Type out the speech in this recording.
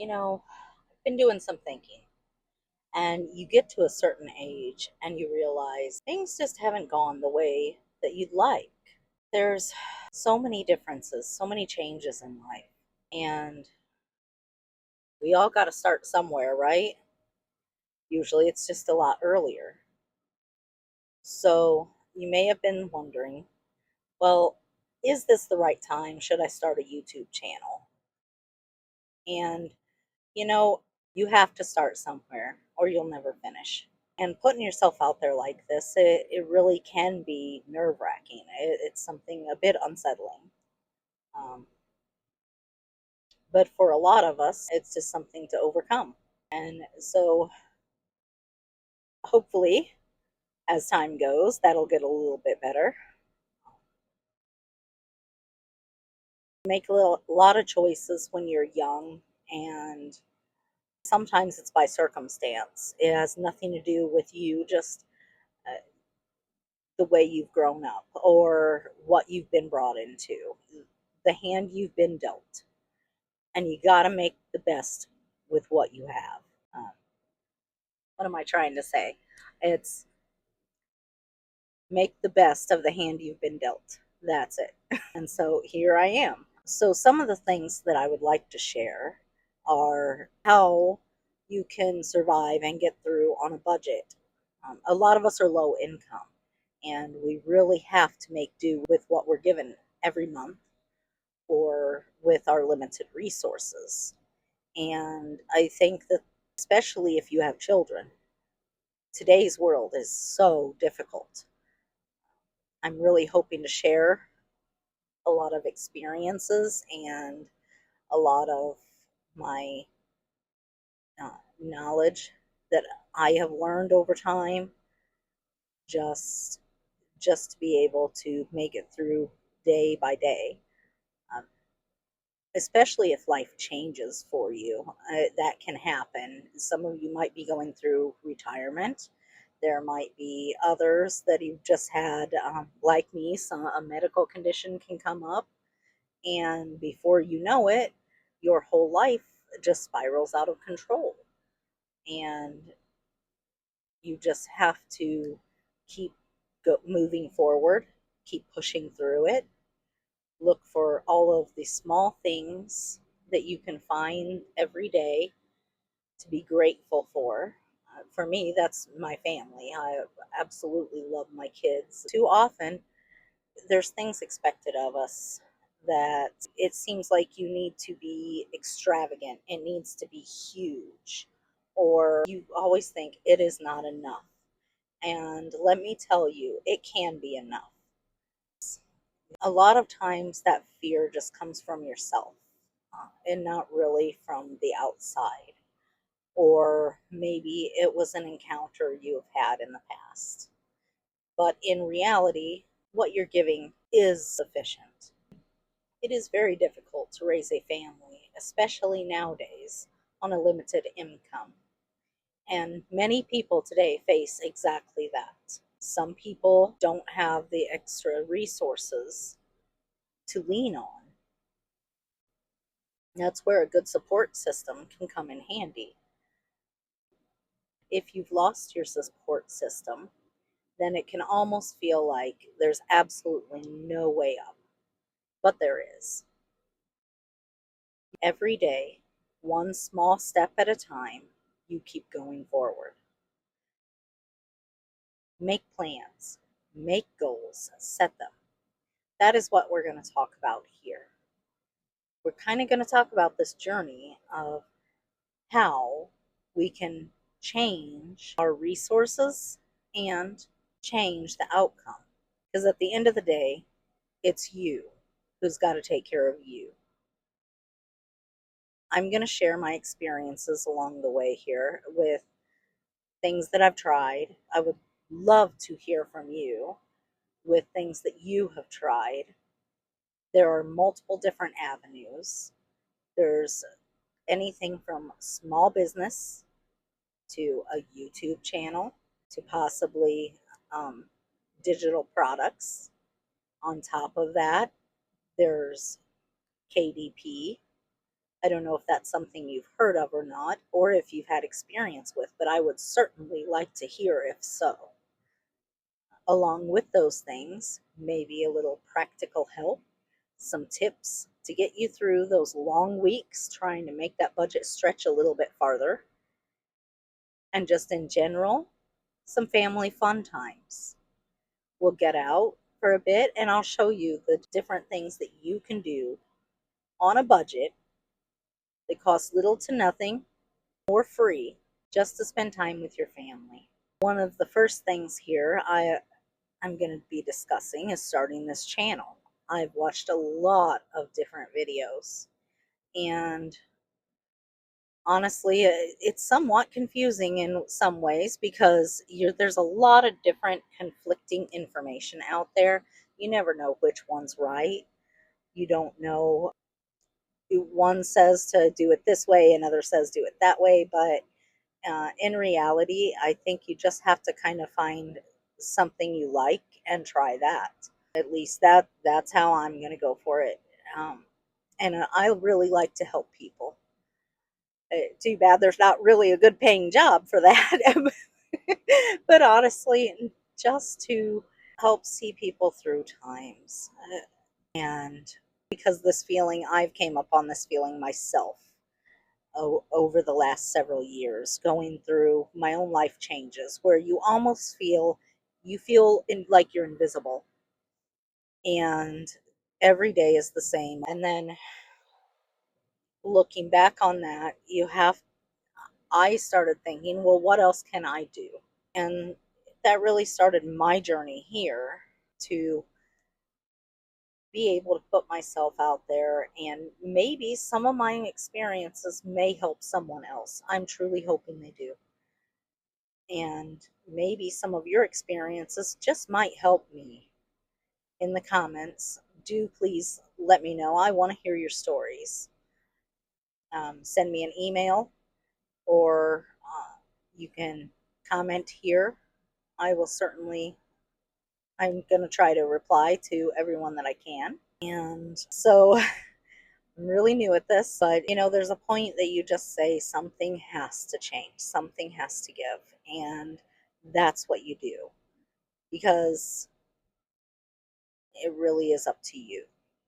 I've been doing some thinking, and you get to a certain age and you realize things just haven't gone the way that you'd like. There's so many differences, so many changes in life, and we all got to start somewhere, right? Usually it's just a lot earlier. So you may have been wondering, well, is this the right time? Should I start a YouTube channel? And you know, you have to start somewhere or you'll never finish. And putting yourself out there like this, it really can be nerve wracking. It's something a bit unsettling. Um, but for a lot of us, it's just something to overcome. And so hopefully, as time goes, that'll get a little bit better. Make a lot of choices when you're young, and sometimes it's by circumstance. It has nothing to do with you, just the way you've grown up or what you've been brought into, the hand you've been dealt. And you got to make the best with what you have. Um, what am I trying to say? It's make the best of the hand you've been dealt. That's it. And so here I am. So, some of the things that I would like to share are how you can survive and get through on a budget. A lot of us are low income, and we really have to make do with what we're given every month or with our limited resources. And I think that, especially if you have children, today's world is so difficult. I'm really hoping to share a lot of experiences and a lot of my knowledge that I have learned over time, just just to be able to make it through day by day. Um, Especially if life changes for you, that can happen. Some of you might be going through retirement. There might be others that you've just had, like me, a medical condition can come up, and before you know it, your whole life just spirals out of control. And you just have to keep moving forward, keep pushing through it, look for all of the small things that you can find every day to be grateful for. For me, that's my family. I absolutely love my kids. Too often, there's things expected of us that it seems like you need to be extravagant, it needs to be huge, or you always think it is not enough. And let me tell you, it can be enough. A lot of times that fear just comes from yourself, and not really from the outside. Or maybe it was an encounter you have had in the past. But in reality, what you're giving is sufficient. It is very difficult to raise a family, especially nowadays, on a limited income. And many people today face exactly that. Some people don't have the extra resources to lean on. That's where a good support system can come in handy. If you've lost your support system, then it can almost feel like there's absolutely no way up. But there is. Every day, one small step at a time, you keep going forward. Make plans, make goals, set them. That is what we're going to talk about here. We're kind of going to talk about this journey of how we can change our resources and change the outcome. Because at the end of the day, it's you who's got to take care of you. I'm going to share my experiences along the way here with things that I've tried. I would love to hear from you with things that you have tried. There are multiple different avenues. There's anything from small business to a YouTube channel to possibly um, digital products. On top of that, there's KDP, I don't know if that's something you've heard of or not, or if you've had experience with, but I would certainly like to hear if so. Along with those things, maybe a little practical help, some tips to get you through those long weeks trying to make that budget stretch a little bit farther, and just in general, some family fun times. We'll get out for a bit and I'll show you the different things that you can do on a budget that cost little to nothing or free just to spend time with your family. One of the first things here I'm going to be discussing is starting this channel. I've watched a lot of different videos, and honestly, it's somewhat confusing in some ways because there's a lot of different conflicting information out there. You never know which one's right. You don't know. One says to do it this way, another says do it that way, but in reality, I think you just have to kind of find something you like and try that. At least that's how I'm going to go for it. And I really like to help people. Too bad there's not really a good paying job for that. But honestly, just to help see people through times. And because this feeling, I've came up on this feeling myself over the last several years, going through my own life changes where you almost feel like you're invisible, and every day is the same. And then looking back on that, I started thinking, well, what else can I do? And that really started my journey here to be able to put myself out there, and maybe some of my experiences may help someone else. I'm truly hoping they do. And maybe some of your experiences just might help me. In the comments, do please let me know. I want to hear your stories. Send me an email, or you can comment here. I will certainly, I'm going to try to reply to everyone that I can. And so I'm really new at this, but there's a point that you just say something has to change, something has to give, and that's what you do, because it really is up to you.